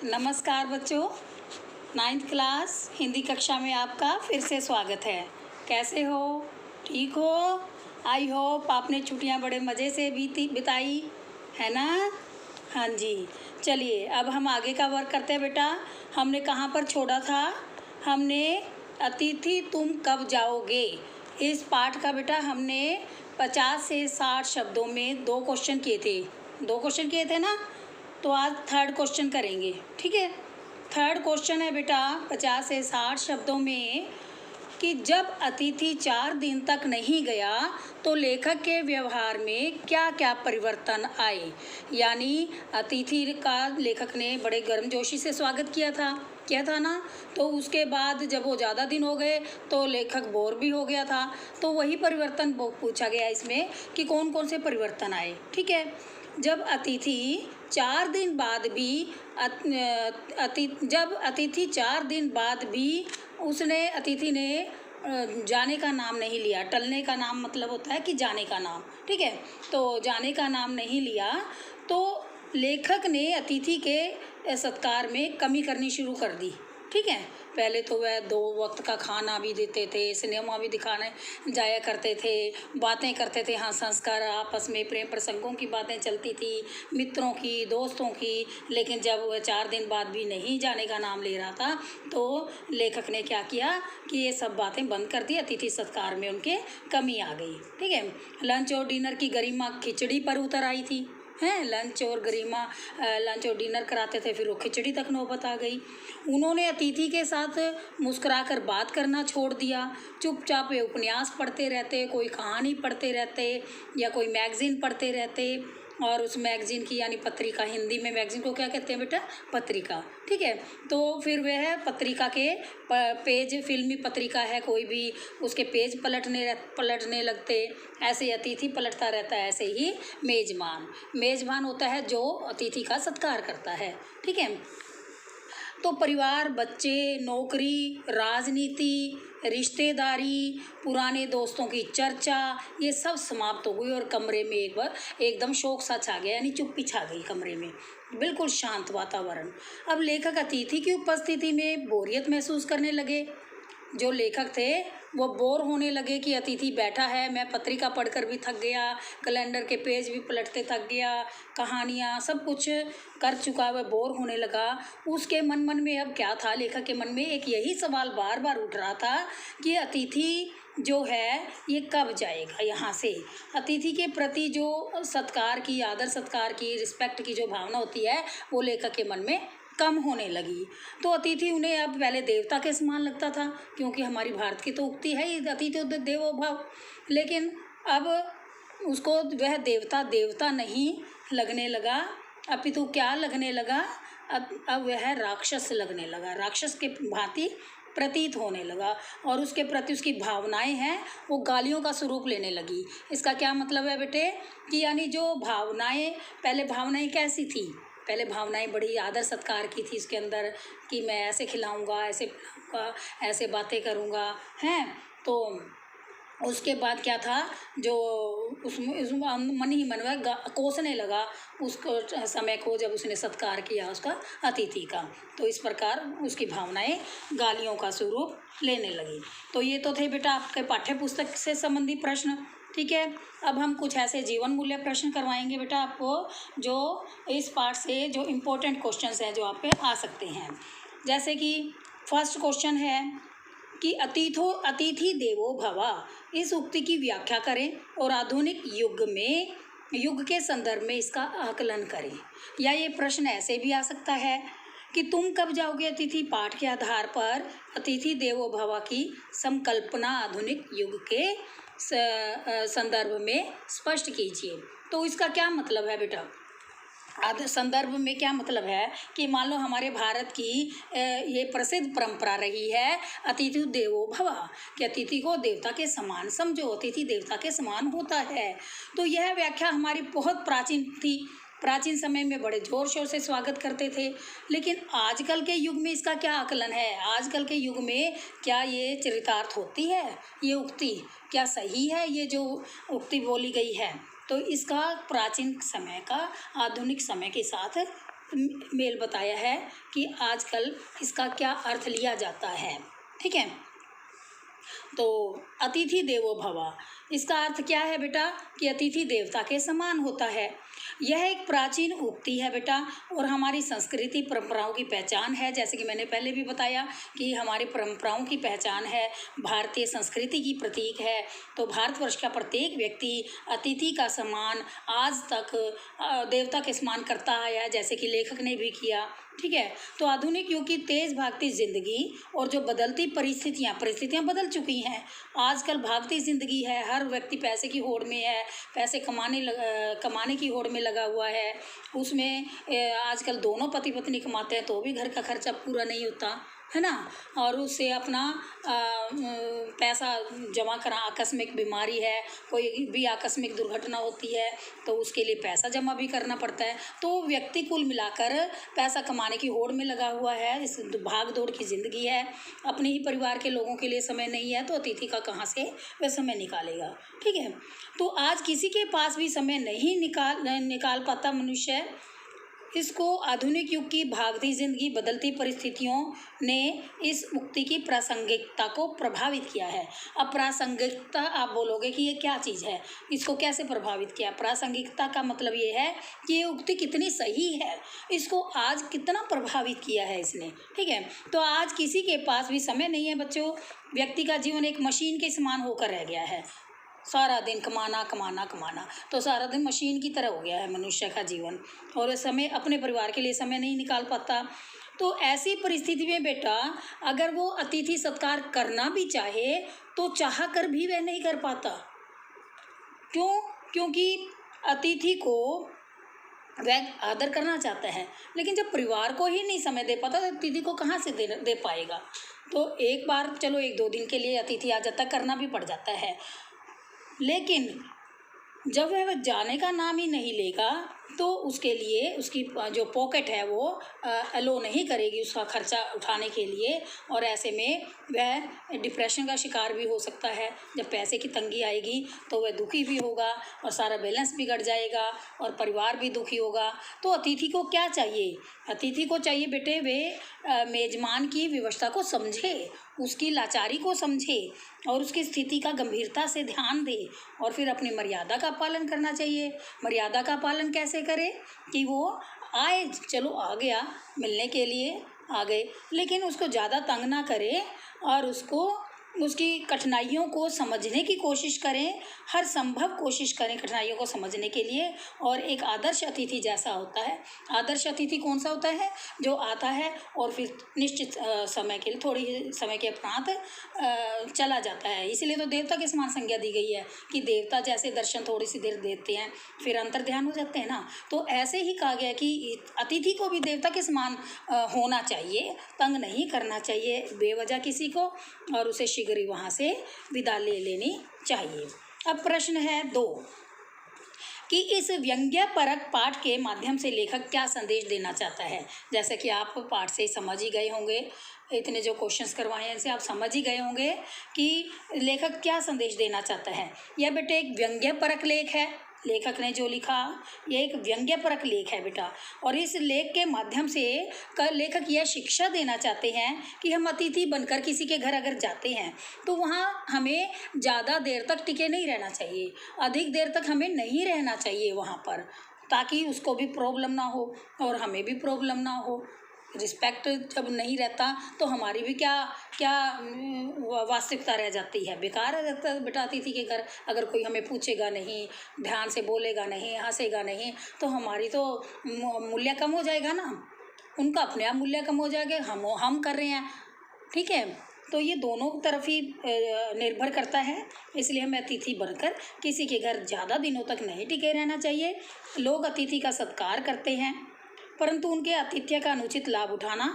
नमस्कार बच्चों, ninth class Hindi कक्षा में आपका फिर से स्वागत है। कैसे हो? ठीक हो? आई होप आपने छुट्टियां बड़े मज़े से बिताई है ना? हाँ जी। चलिए अब हम आगे का वर्क करते हैं बेटा। हमने कहाँ पर छोड़ा था? हमने अतिथि तुम कब जाओगे इस पाठ का बेटा हमने 50 से 60 शब्दों में 2 क्वेश्चन किए थे ना। तो आज थर्ड क्वेश्चन करेंगे, ठीक है। थर्ड क्वेश्चन है बेटा 50 से 60 शब्दों में कि जब अतिथि 4 दिन तक नहीं गया तो लेखक के व्यवहार में क्या क्या परिवर्तन आए। यानी अतिथि का लेखक ने बड़े गर्मजोशी से स्वागत किया था ना। तो उसके बाद जब वो ज़्यादा दिन हो गए तो लेखक बोर भी हो गया था। तो वही परिवर्तन पूछा गया इसमें कि कौन कौन से परिवर्तन आए, ठीक है। जब अतिथि 4 दिन बाद भी अतिथि ने जाने का नाम नहीं लिया। टलने का नाम मतलब होता है कि जाने का नाम, ठीक है। तो जाने का नाम नहीं लिया तो लेखक ने अतिथि के सत्कार में कमी करनी शुरू कर दी, ठीक है। पहले तो वह 2 वक्त का खाना भी देते थे, सिनेमा भी दिखाने जाया करते थे, बातें करते थे, हाँ संस्कार आपस में प्रेम प्रसंगों की बातें चलती थी, मित्रों की, दोस्तों की। लेकिन जब वह 4 दिन बाद भी नहीं जाने का नाम ले रहा था तो लेखक ने क्या किया कि ये सब बातें बंद कर दी। अतिथि सत्कार में उनके कमी आ गई, ठीक है। लंच और डिनर की गरिमा खिचड़ी पर उतर आई थी, हैं। लंच और डिनर कराते थे, फिर वो खिचड़ी तक नौबत आ गई। उन्होंने अतिथि के साथ मुस्कुराकर बात करना छोड़ दिया। चुपचाप वे उपन्यास पढ़ते रहते, कोई कहानी पढ़ते रहते या कोई मैगज़ीन पढ़ते रहते। और उस मैगज़ीन की यानी पत्रिका, हिंदी में मैगज़ीन को क्या कहते हैं बेटा? पत्रिका, ठीक है। तो फिर वह पत्रिका के पेज, फिल्मी पत्रिका है कोई भी, उसके पेज पलटने लगते। ऐसे अतिथि पलटता रहता है, ऐसे ही मेज़बान होता है जो अतिथि का सत्कार करता है, ठीक है। तो परिवार, बच्चे, नौकरी, राजनीति, रिश्तेदारी, पुराने दोस्तों की चर्चा, ये सब समाप्त हो गई और कमरे में एक बार एकदम शोक सा छा गया, यानी चुप्पी छा गई कमरे में, बिल्कुल शांत वातावरण। अब लेखक अतिथि की उपस्थिति में बोरियत महसूस करने लगे। जो लेखक थे वो बोर होने लगे कि अतिथि बैठा है, मैं पत्रिका पढ़कर भी थक गया, कैलेंडर के पेज भी पलटते थक गया, कहानियाँ सब कुछ कर चुका, वह बोर होने लगा। उसके मन में अब क्या था? लेखक के मन में एक यही सवाल बार बार उठ रहा था कि अतिथि जो है ये कब जाएगा यहाँ से। अतिथि के प्रति जो सत्कार की, आदर सत्कार की, रिस्पेक्ट की जो भावना होती है वो लेखक के मन में कम होने लगी। तो अतिथि उन्हें अब पहले देवता के समान लगता था, क्योंकि हमारी भारत की तो उक्ति है ही अतिथि देवो भव। लेकिन अब उसको वह देवता नहीं लगने लगा, अपितु क्या लगने लगा? अब वह राक्षस लगने लगा, राक्षस के भांति प्रतीत होने लगा। और उसके प्रति उसकी भावनाएं हैं वो गालियों का स्वरूप लेने लगी। इसका क्या मतलब है बेटे? कि यानी जो पहले भावनाएं कैसी थी? पहले भावनाएं बड़ी आदर सत्कार की थी इसके अंदर कि मैं ऐसे खिलाऊंगा, ऐसे पिलाऊंगा, ऐसे बातें करूंगा, हैं। तो उसके बाद क्या था? जो उसमें मन ही मन में कोसने लगा उसको समय को, जब उसने सत्कार किया उसका अतिथि का। तो इस प्रकार उसकी भावनाएं गालियों का स्वरूप लेने लगी। तो ये तो थे बेटा आपके पाठ्य पुस्तक से संबंधी प्रश्न, ठीक है। अब हम कुछ ऐसे जीवन मूल्य प्रश्न करवाएंगे बेटा आपको, जो इस पाठ से जो इम्पोर्टेंट क्वेश्चंस हैं जो आप पे आ सकते हैं। जैसे कि फर्स्ट क्वेश्चन है कि अतिथि देवो भव, इस उक्ति की व्याख्या करें और आधुनिक युग के संदर्भ में इसका आकलन करें। या ये प्रश्न ऐसे भी आ सकता है कि तुम कब जाओगे अतिथि पाठ के आधार पर अतिथि देवो भव की संकल्पना आधुनिक युग के संदर्भ में स्पष्ट कीजिए। तो इसका क्या मतलब है बेटा? संदर्भ में क्या मतलब है कि मान लो हमारे भारत की ये प्रसिद्ध परंपरा रही है अतिथि देवो भव, कि अतिथि को देवता के समान समझो, अतिथि देवता के समान होता है। तो यह व्याख्या हमारी बहुत प्राचीन थी, प्राचीन समय में बड़े जोर शोर से स्वागत करते थे। लेकिन आजकल के युग में इसका क्या आकलन है? आजकल के युग में क्या ये चरितार्थ होती है? ये उक्ति क्या सही है? ये जो उक्ति बोली गई है तो इसका प्राचीन समय का आधुनिक समय के साथ मेल बताया है कि आजकल इसका क्या अर्थ लिया जाता है। ठीक है, तो अतिथि देवो भव, इसका अर्थ क्या है बेटा कि अतिथि देवता के समान होता है। यह एक प्राचीन उक्ति है बेटा और हमारी संस्कृति परंपराओं की पहचान है। जैसे कि मैंने पहले भी बताया कि हमारी परंपराओं की पहचान है, भारतीय संस्कृति की प्रतीक है। तो भारतवर्ष का प्रत्येक व्यक्ति अतिथि का सम्मान आज तक देवता के समान करता आया है, जैसे कि लेखक ने भी किया। ठीक है, तो आधुनिक युग की तेज़ भागती ज़िंदगी और जो बदलती परिस्थितियाँ बदल चुकी हैं। आजकल भागती ज़िंदगी है, हर व्यक्ति पैसे की होड़ में है, पैसे कमाने की होड़ में लगा हुआ है। उसमें आजकल दोनों पति पत्नी कमाते हैं तो भी घर का खर्चा पूरा नहीं होता है ना, और उससे अपना पैसा जमा करा, आकस्मिक बीमारी है, कोई भी आकस्मिक दुर्घटना होती है तो उसके लिए पैसा जमा भी करना पड़ता है। तो व्यक्ति कुल मिलाकर पैसा कमाने की होड़ में लगा हुआ है, इस भाग दौड़ की ज़िंदगी है, अपने ही परिवार के लोगों के लिए समय नहीं है, तो अतिथि का कहाँ से वह समय निकालेगा। ठीक है, तो आज किसी के पास भी समय नहीं निकाल पाता मनुष्य। इसको आधुनिक युग की भागती जिंदगी, बदलती परिस्थितियों ने इस उक्ति की प्रासंगिकता को प्रभावित किया है। अब प्रासंगिकता आप बोलोगे कि ये क्या चीज़ है, इसको कैसे प्रभावित किया। प्रासंगिकता का मतलब ये है कि ये उक्ति कितनी सही है, इसको आज कितना प्रभावित किया है इसने। ठीक है, तो आज किसी के पास भी समय नहीं है बच्चों। व्यक्ति का जीवन एक मशीन के समान होकर रह गया है, सारा दिन कमाना कमाना कमाना, तो सारा दिन मशीन की तरह हो गया है मनुष्य का जीवन, और समय अपने परिवार के लिए समय नहीं निकाल पाता। तो ऐसी परिस्थिति में बेटा अगर वो अतिथि सत्कार करना भी चाहे तो चाह कर भी वह नहीं कर पाता। क्यों? क्योंकि अतिथि को वह आदर करना चाहता है, लेकिन जब परिवार को ही नहीं समय दे पाता तो अतिथि को कहाँ से दे पाएगा। तो एक बार चलो 1-2 दिन के लिए अतिथि आ जाता, करना भी पड़ जाता है, लेकिन जब वह जाने का नाम ही नहीं लेगा तो उसके लिए उसकी जो पॉकेट है वो अलो नहीं करेगी उसका खर्चा उठाने के लिए, और ऐसे में वह डिप्रेशन का शिकार भी हो सकता है। जब पैसे की तंगी आएगी तो वह दुखी भी होगा और सारा बैलेंस बिगड़ जाएगा और परिवार भी दुखी होगा। तो अतिथि को क्या चाहिए? अतिथि को चाहिए बेटे वे मेज़बान की व्यवस्था को समझे, उसकी लाचारी को समझे और उसकी स्थिति का गंभीरता से ध्यान दे, और फिर अपनी मर्यादा का पालन करना चाहिए। मर्यादा का पालन कैसे करे कि वो आए, चलो आ गया मिलने के लिए आ गए, लेकिन उसको ज़्यादा तंग ना करे और उसकी कठिनाइयों को समझने की कोशिश करें, हर संभव कोशिश करें कठिनाइयों को समझने के लिए। और एक आदर्श अतिथि जैसा होता है, आदर्श अतिथि कौन सा होता है? जो आता है और फिर निश्चित समय के लिए, थोड़ी समय के उपरांत चला जाता है। इसीलिए तो देवता के समान संज्ञा दी गई है कि देवता जैसे दर्शन थोड़ी सी देर देते हैं फिर अंतर ध्यान हो जाते हैं ना, तो ऐसे ही कहा गया कि अतिथि को भी देवता के समान होना चाहिए, तंग नहीं करना चाहिए बेवजह किसी को, और उसे शीघ्र ही वहाँ से विदा ले लेनी चाहिए। अब प्रश्न है 2 कि इस व्यंग्यपरक पाठ के माध्यम से लेखक क्या संदेश देना चाहता है। जैसे कि आप पाठ से समझ ही गए होंगे, इतने जो क्वेश्चंस करवाए हैं इनसे आप समझ ही गए होंगे कि लेखक क्या संदेश देना चाहता है। यह बेटे एक व्यंग्यपरक लेख है, लेखक ने जो लिखा यह एक व्यंग्यपरक लेख है बेटा, और इस लेख के माध्यम से लेखक यह शिक्षा देना चाहते हैं कि हम अतिथि बनकर किसी के घर अगर जाते हैं तो वहाँ हमें ज़्यादा देर तक टिके नहीं रहना चाहिए, अधिक देर तक हमें नहीं रहना चाहिए वहाँ पर, ताकि उसको भी प्रॉब्लम ना हो और हमें भी प्रॉब्लम ना हो। रिस्पेक्ट जब नहीं रहता तो हमारी भी क्या क्या वास्तविकता रह जाती है, बेकार रह जाता है बेटा। अतिथि के घर अगर कोई हमें पूछेगा नहीं, ध्यान से बोलेगा नहीं, हंसेगा नहीं, तो हमारी तो मूल्य कम हो जाएगा ना, उनका अपने आप मूल्य कम हो जाएगा, हम कर रहे हैं। ठीक है, तो ये दोनों तरफ ही निर्भर करता है, इसलिए हमें अतिथि बनकर किसी के घर ज़्यादा दिनों तक नहीं टिके रहना चाहिए। लोग अतिथि का सत्कार करते हैं परंतु उनके आतिथ्य का अनुचित लाभ उठाना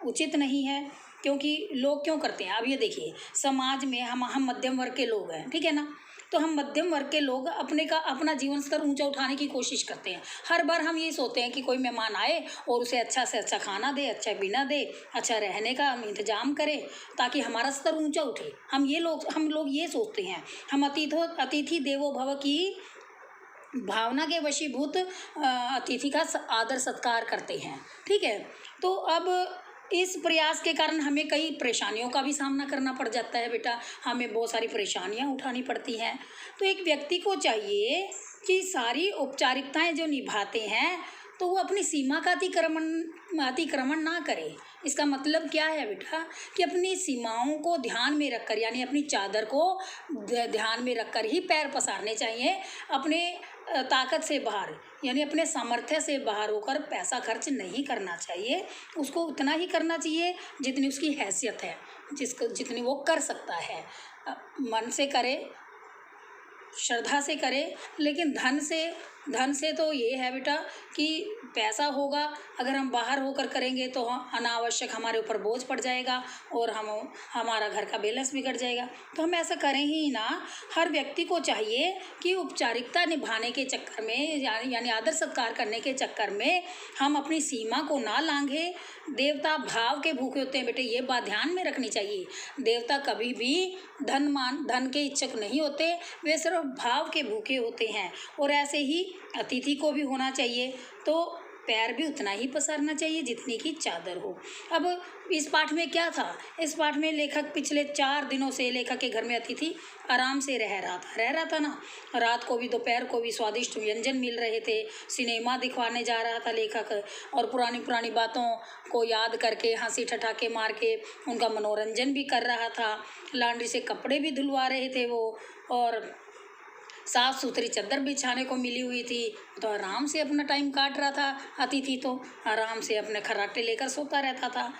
उचित नहीं है। क्योंकि लोग क्यों करते हैं, अब ये देखिए समाज में हम मध्यम वर्ग के लोग हैं, ठीक है ना, तो हम मध्यम वर्ग के लोग अपना जीवन स्तर ऊंचा उठाने की कोशिश करते हैं। हर बार हम ये सोचते हैं कि कोई मेहमान आए और उसे अच्छा से अच्छा खाना दे, अच्छा पीना दे, अच्छा रहने का हम इंतजाम करें ताकि हमारा स्तर ऊंचा उठे। हम लोग ये सोचते हैं। हम अतिथि देवो भव की भावना के वशीभूत अतिथि का आदर सत्कार करते हैं। ठीक है, तो अब इस प्रयास के कारण हमें कई परेशानियों का भी सामना करना पड़ जाता है बेटा, हमें बहुत सारी परेशानियां उठानी पड़ती हैं। तो एक व्यक्ति को चाहिए कि सारी औपचारिकताएं जो निभाते हैं तो वो अपनी सीमा का अतिक्रमण ना करे। इसका मतलब क्या है बेटा कि अपनी सीमाओं को ध्यान में रखकर, यानी अपनी चादर को ध्यान में रखकर ही पैर पसारने चाहिए। अपने ताकत से बाहर, यानी अपने सामर्थ्य से बाहर होकर पैसा खर्च नहीं करना चाहिए। उसको उतना ही करना चाहिए जितनी उसकी हैसियत है, जितनी वो कर सकता है। मन से करे, श्रद्धा से करे, लेकिन धन से तो ये है बेटा कि पैसा होगा, अगर हम बाहर होकर करेंगे तो अनावश्यक हमारे ऊपर बोझ पड़ जाएगा और हमारा घर का बैलेंस बिगड़ जाएगा। तो हम ऐसा करें ही ना। हर व्यक्ति को चाहिए कि औपचारिकता निभाने के चक्कर में, यानी आदर सत्कार करने के चक्कर में हम अपनी सीमा को ना लांघे। देवता भाव के भूखे होते हैं बेटे, ये बात ध्यान में रखनी चाहिए। देवता कभी भी धन के इच्छुक नहीं होते, वे सिर्फ भाव के भूखे होते हैं। और ऐसे ही अतिथि को भी होना चाहिए, तो पैर भी उतना ही पसारना चाहिए जितनी की चादर हो। अब इस पाठ में क्या था? इस पाठ में लेखक पिछले 4 दिनों से लेखक के घर में अतिथि आराम से रह रहा था ना। रात को भी दोपहर को भी स्वादिष्ट व्यंजन मिल रहे थे, सिनेमा दिखवाने जा रहा था लेखक, और पुरानी बातों को याद करके हंसी ठठाके मार के उनका मनोरंजन भी कर रहा था। लॉन्ड्री से कपड़े भी धुलवा रहे थे वो, और साफ सुथरी चादर बिछाने को मिली हुई थी, तो आराम से अपना टाइम काट रहा था। अतिथि तो आराम से अपने खर्राटे लेकर सोता रहता था।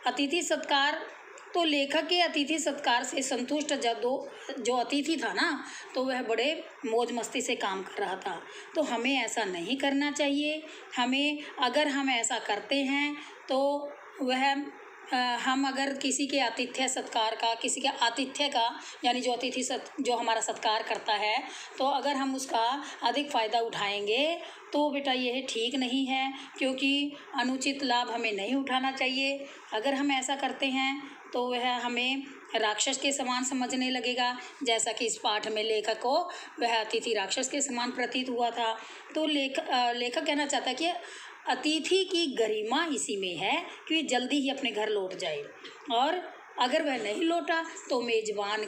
अतिथि सत्कार, तो लेखक के अतिथि सत्कार से संतुष्ट जो अतिथि था ना, तो वह बड़े मौज मस्ती से काम कर रहा था। तो हमें ऐसा नहीं करना चाहिए। अगर हम ऐसा करते हैं तो हम अगर किसी के आतिथ्य सत्कार का, किसी के आतिथ्य का, यानी जो अतिथि जो हमारा सत्कार करता है, तो अगर हम उसका अधिक फ़ायदा उठाएंगे तो बेटा यह ठीक नहीं है, क्योंकि अनुचित लाभ हमें नहीं उठाना चाहिए। अगर हम ऐसा करते हैं तो वह हमें राक्षस के समान समझने लगेगा, जैसा कि इस पाठ में लेखक को वह अतिथि राक्षस के समान प्रतीत हुआ था। तो लेखक कहना चाहता है कि अतिथि की गरिमा इसी में है कि वे जल्दी ही अपने घर लौट जाए, और अगर वह नहीं लौटा तो मेजबान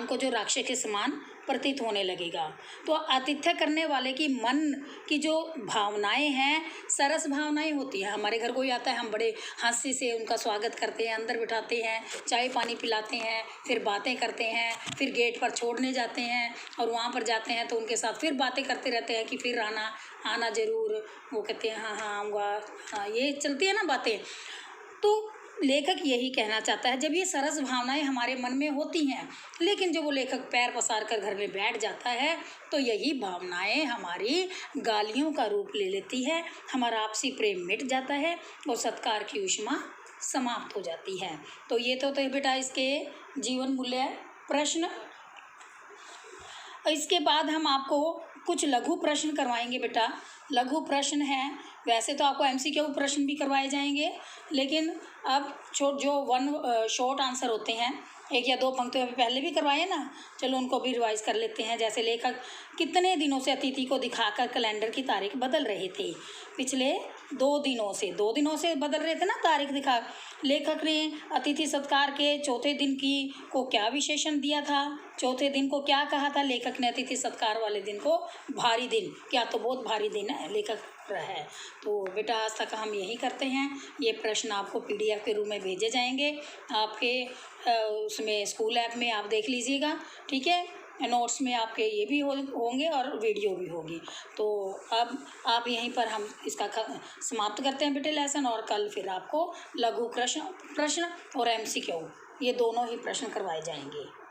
को जो राक्षस के समान प्रतीत होने लगेगा। तो आतिथ्य करने वाले की मन की जो भावनाएं हैं, सरस भावनाएं होती हैं। हमारे घर कोई आता है, हम बड़े हंसी से उनका स्वागत करते हैं, अंदर बिठाते हैं, चाय पानी पिलाते हैं, फिर बातें करते हैं, फिर गेट पर छोड़ने जाते हैं, और वहाँ पर जाते हैं तो उनके साथ फिर बातें करते रहते हैं कि फिर आना ज़रूर। वो कहते हैं हाँ आऊँगा, हाँ, ये चलती है ना बातें। तो लेखक यही कहना चाहता है, जब ये सरस भावनाएं हमारे मन में होती हैं, लेकिन जब वो लेखक पैर पसार कर घर में बैठ जाता है तो यही भावनाएं हमारी गालियों का रूप ले लेती है, हमारा आपसी प्रेम मिट जाता है और सत्कार की ऊष्मा समाप्त हो जाती है। तो ये तो बेटा इसके जीवन मूल्य प्रश्न। इसके बाद हम आपको कुछ लघु प्रश्न करवाएंगे बेटा। लघु प्रश्न हैं, वैसे तो आपको MCQ प्रश्न भी करवाए जाएंगे, लेकिन अब जो शॉर्ट आंसर होते हैं, 1 या 2 पंक्तियों में पहले भी करवाए ना, चलो उनको भी रिवाइज कर लेते हैं। जैसे लेखक कितने दिनों से अतिथि को दिखाकर कैलेंडर की तारीख बदल रहे थे? पिछले 2 दिनों से बदल रहे थे ना तारीख दिखा। लेखक ने अतिथि सत्कार के चौथे दिन को क्या विशेषण दिया था? चौथे दिन को क्या कहा था लेखक ने? अतिथि सत्कार वाले दिन को भारी दिन, क्या तो बहुत भारी दिन है लेखक है। तो बेटा आज तक हम यही करते हैं। ये प्रश्न आपको PDF के रूप में भेजे जाएंगे आपके उसमें स्कूल ऐप में, आप देख लीजिएगा, ठीक है। नोट्स में आपके ये भी होंगे और वीडियो भी होगी। तो अब आप यहीं पर हम इसका समाप्त करते हैं बेटे लेसन, और कल फिर आपको लघु प्रश्न और MCQ ये दोनों ही प्रश्न करवाए जाएंगे।